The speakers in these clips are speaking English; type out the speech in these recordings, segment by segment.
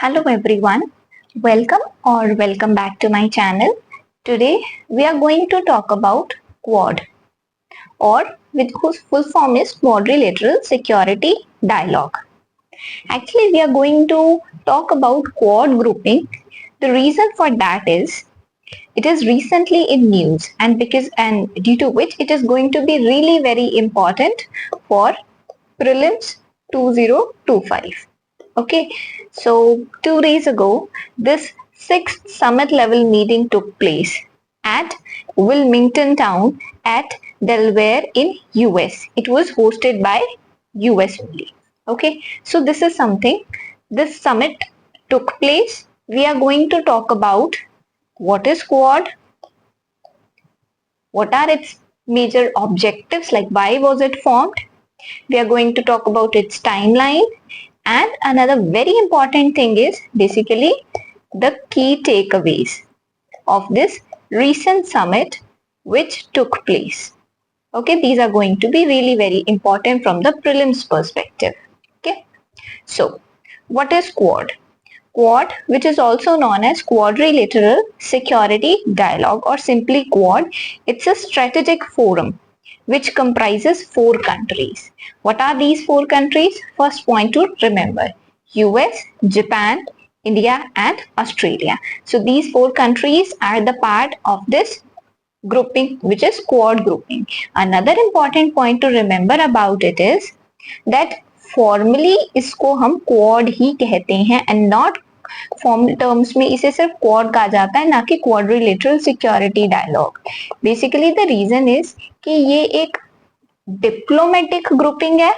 Hello everyone, welcome back to my channel. Today we are going to talk about Quad or with whose full form is Quadrilateral Security Dialogue. Actually we are going to talk about Quad grouping. The reason for that is it is recently in news and due to which it is going to be really very important for Prelims 2025. Okay, so 2 days ago, this sixth summit level meeting took place at Wilmington Town at Delaware in US. It was hosted by US only. Okay, so this is something. This summit took place. We are going to talk about what is Quad, what are its major objectives, like why was it formed. We are going to talk about its timeline, and another very important thing is basically the key takeaways of this recent summit which took place. Okay, these are going to be really very important from the prelims perspective. Okay, so what is Quad? Quad, which is also known as Quadrilateral Security Dialogue or simply Quad, it's a strategic forum which comprises 4 countries. What are these 4 countries? First point to remember: US, Japan, India and Australia. So these 4 countries are the part of this grouping, which is Quad grouping. Another important point to remember about it is that formally इसको हम quad ही कहते हैं and not form terms में इसे सिर्फ quad कहा जाता है, ना कि quadrilateral security dialogue. Basically the reason is कि ये एक डिप्लोमेटिक ग्रुपिंग है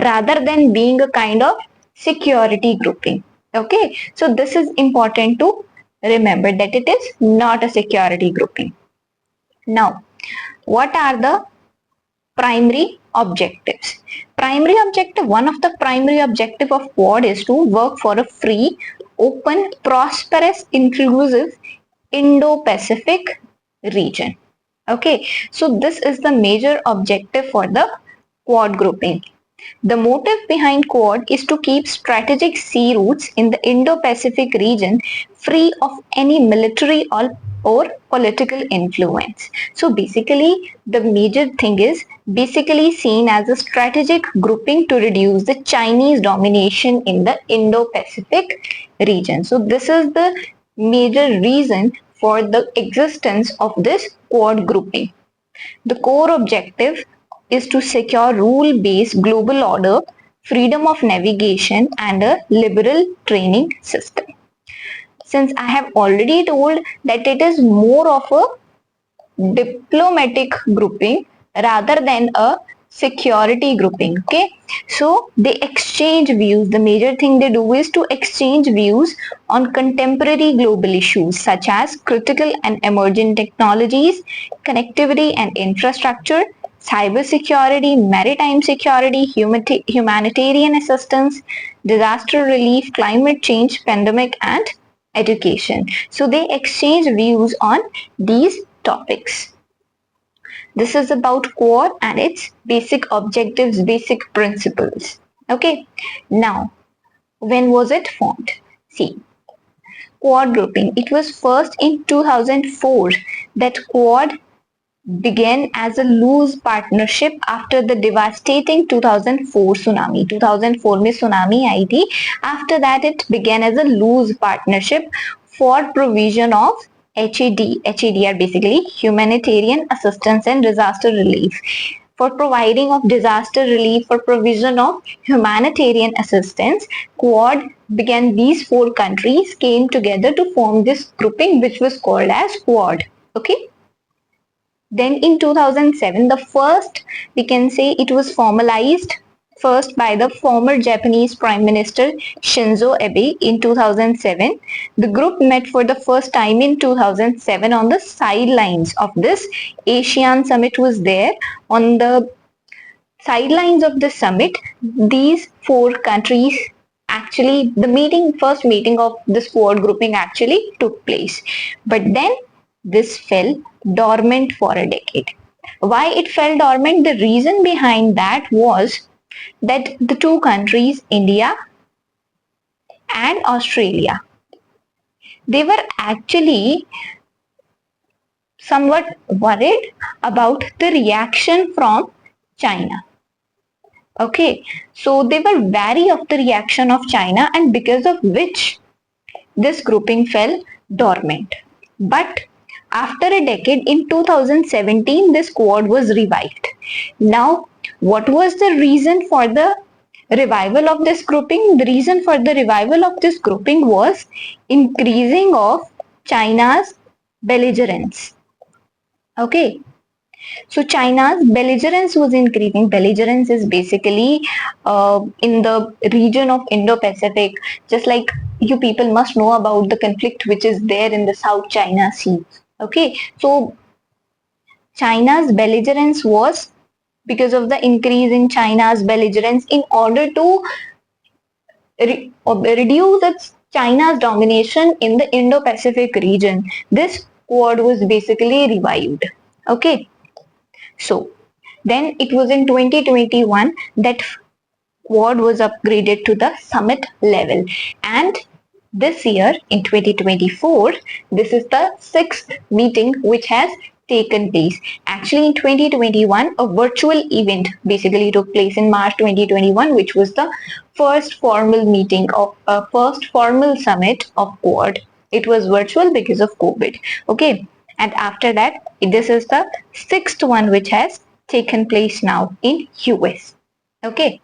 rather than being a kind of security grouping. Okay, so this is important to remember that it is not a security grouping. Now, what are the primary objectives? One of the primary objective of Quad is to work for a free, open, prosperous, inclusive Indo-Pacific region. Okay, so this is the major objective for the Quad grouping. The motive behind Quad is to keep strategic sea routes in the Indo-Pacific region free of any military or political influence. So basically the major thing is basically seen as a strategic grouping to reduce the Chinese domination in the Indo-Pacific region. So this is the major reason for the existence of this Quad grouping. The core objective is to secure rule-based global order, freedom of navigation and a liberal training system. Since I have already told that it is more of a diplomatic grouping rather than a security grouping. Okay, so they exchange views. The major thing they do is to exchange views on contemporary global issues such as critical and emerging technologies, connectivity and infrastructure, cyber security, maritime security, humanitarian assistance, disaster relief, climate change, pandemic and education. So they exchange views on these topics. This is about Quad and its basic objectives, basic principles. Okay, now when was it formed? See, Quad grouping, it was first in 2004 that Quad began as a loose partnership after the devastating 2004 tsunami. 2004 में tsunami आई थी. After that it began as a loose partnership for provision of HAD are basically humanitarian assistance and disaster relief. For providing of disaster relief, for provision of humanitarian assistance, Quad began. These 4 countries came together to form this grouping which was called as Quad. Okay. Then in 2007, the first, we can say it was formalized first by the former Japanese Prime Minister Shinzo Abe in 2007. The group met for the first time in 2007 on the sidelines of this ASEAN summit was there. On the sidelines of the summit, these 4 countries actually, first meeting of this Quad grouping actually took place. But then this fell dormant for a decade. Why it fell dormant? The reason behind that was that the 2 countries, India and Australia. They were actually somewhat worried about the reaction from China. Okay, so they were wary of the reaction of China, and because of which this grouping fell dormant. But after a decade, in 2017, this quad was revived. Now, what was the reason for the revival of this grouping? The reason for the revival of this grouping was increasing of China's belligerence. Okay, so China's belligerence was increasing. Belligerence is basically in the region of Indo-Pacific, just like you people must know about the conflict which is there in the South China Sea. Okay, so China's belligerence was because of the increase in China's belligerence in order to reduce its China's domination in the Indo-Pacific region. This quad was basically revived. Okay. So then it was in 2021 that Quad was upgraded to the summit level, and this year in 2024 this is the sixth meeting which has taken place. Actually in 2021 a virtual event basically took place in March 2021, which was the first formal meeting of a first formal summit of Quad. It was virtual because of COVID. Okay, and after that this is the sixth one which has taken place now in US. Okay,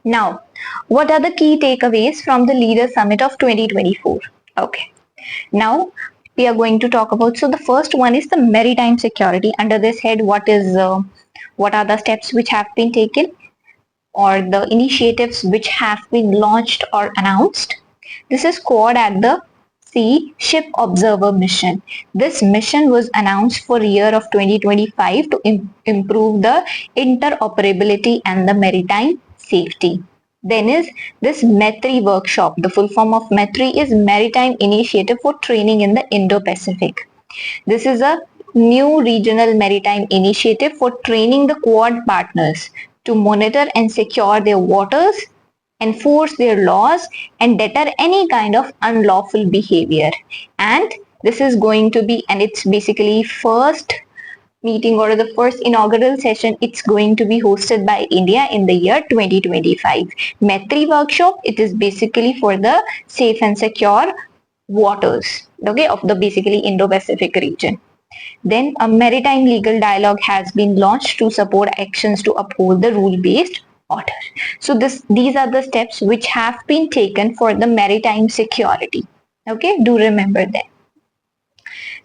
now what are the key takeaways from the Leaders Summit of 2024? Okay, now we are going to talk about, so the first one is the maritime security. Under this head, what are the steps which have been taken or the initiatives which have been launched or announced? This is Quad at the Sea Ship Observer Mission. This mission was announced for year of 2025 to improve the interoperability and the maritime safety. Then is this METRI workshop. The full form of METRI is Maritime Initiative for Training in the Indo-Pacific. This is a new regional maritime initiative for training the Quad partners to monitor and secure their waters, enforce their laws, and deter any kind of unlawful behavior. And this is going to be, and it's basically first meeting or the first inaugural session, it's going to be hosted by India in the year 2025. METRI workshop, it is basically for the safe and secure waters, okay, of the basically Indo-Pacific region. Then a maritime legal dialogue has been launched to support actions to uphold the rule-based order. So these are the steps which have been taken for the maritime security. Okay, do remember that.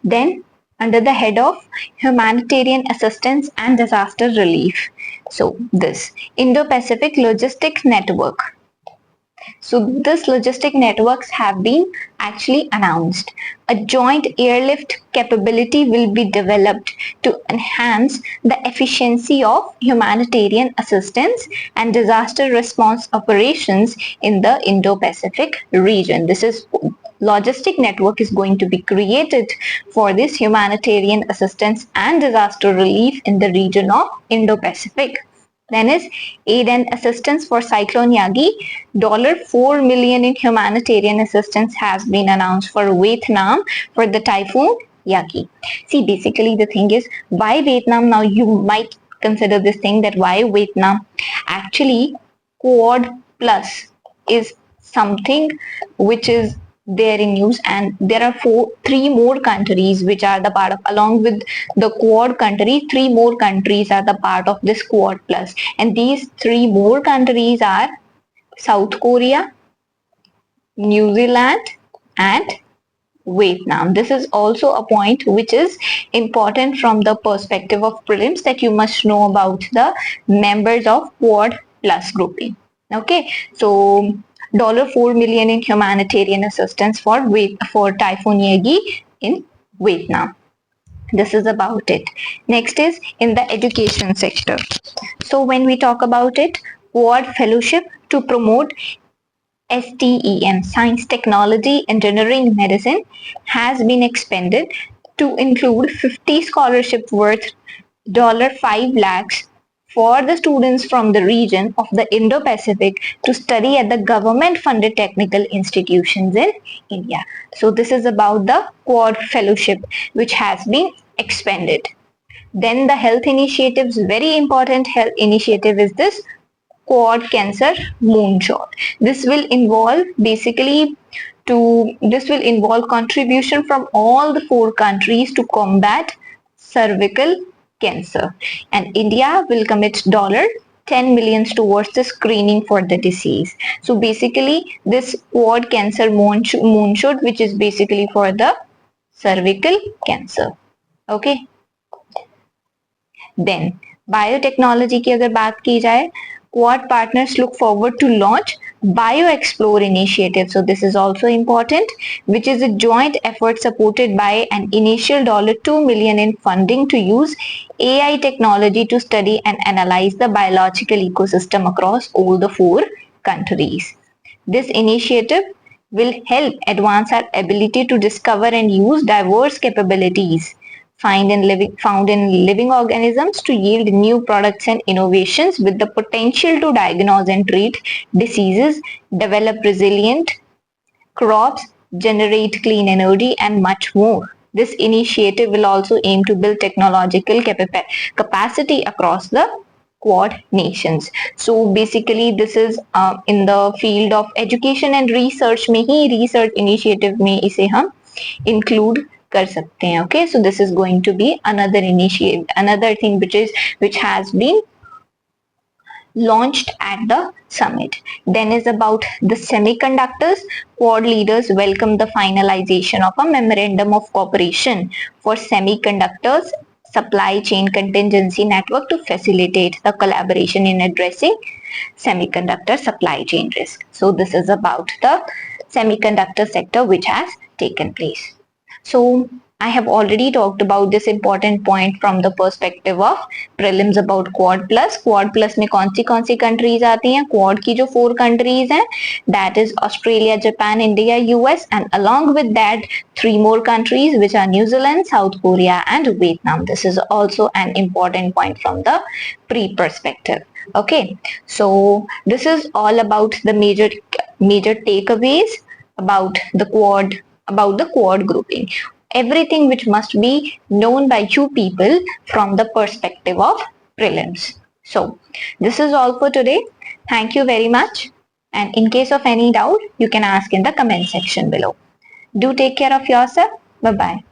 Then under the head of humanitarian assistance and disaster relief. So this Indo-Pacific Logistics Network. So this logistic networks have been actually announced. A joint airlift capability will be developed to enhance the efficiency of humanitarian assistance and disaster response operations in the Indo-Pacific region. This is logistic network is going to be created for this humanitarian assistance and disaster relief in the region of Indo-Pacific. Then is aid and assistance for Cyclone Yagi. $4 million in humanitarian assistance has been announced for Vietnam for the Typhoon Yagi. See, basically the thing is, why Vietnam? Now you might consider this thing that why Vietnam? Actually, Quad Plus is something which is there in use, and there are three more countries which are the part of, along with the Quad countries, three more countries are the part of this Quad Plus, and these three more countries are South Korea, New Zealand and Vietnam. This is also a point which is important from the perspective of prelims, that you must know about the members of Quad Plus grouping. Okay, so $4 million in humanitarian assistance for Typhoon Yagi in Vietnam. This is about it. Next is in the education sector. So when we talk about it, Quad Fellowship to promote STEM, Science, Technology, Engineering, Medicine, has been expanded to include 50 scholarship worth $5 lakhs for the students from the region of the Indo-Pacific to study at the government-funded technical institutions in India. So this is about the Quad Fellowship, which has been expanded. Then the health initiatives, very important health initiative is this Quad Cancer Moonshot. This will involve contribution from all the 4 countries to combat cervical cancer, and India will commit $10 million towards the screening for the disease. So basically this Quad Cancer Moonshot, which is basically for the cervical cancer. Okay. Then biotechnology की अगर बात की जाए, Quad partners look forward to launch BioExplore initiative. So this is also important, which is a joint effort supported by an initial $2 million in funding to use AI technology to study and analyze the biological ecosystem across all the 4 countries. This initiative will help advance our ability to discover and use diverse capabilities found in living organisms to yield new products and innovations with the potential to diagnose and treat diseases, develop resilient crops, generate clean energy, and much more. This initiative will also aim to build technological capacity across the Quad nations. So basically this is in the field of education and research में ही research initiative में इसे हम include कर सकते हैं. Okay, so this is going to be another initiative, another thing which has been launched at the summit. Then is about the semiconductors. Quad leaders welcome the finalization of a memorandum of cooperation for semiconductors supply chain contingency network to facilitate the collaboration in addressing semiconductor supply chain risk. So this is about the semiconductor sector which has taken place. So I have already talked about this important point from the perspective of prelims about Quad Plus. Quad Plus में कौन सी countries आती हैं? Quad की जो 4 countries हैं, that is Australia, Japan, India, US, and along with that 3 more countries which are New Zealand, South Korea, and Vietnam. This is also an important point from the pre-perspective. Okay, so this is all about the major takeaways about the quad grouping. Everything which must be known by you people from the perspective of prelims. So this is all for today. Thank you very much. And in case of any doubt, you can ask in the comment section below. Do take care of yourself. Bye-bye.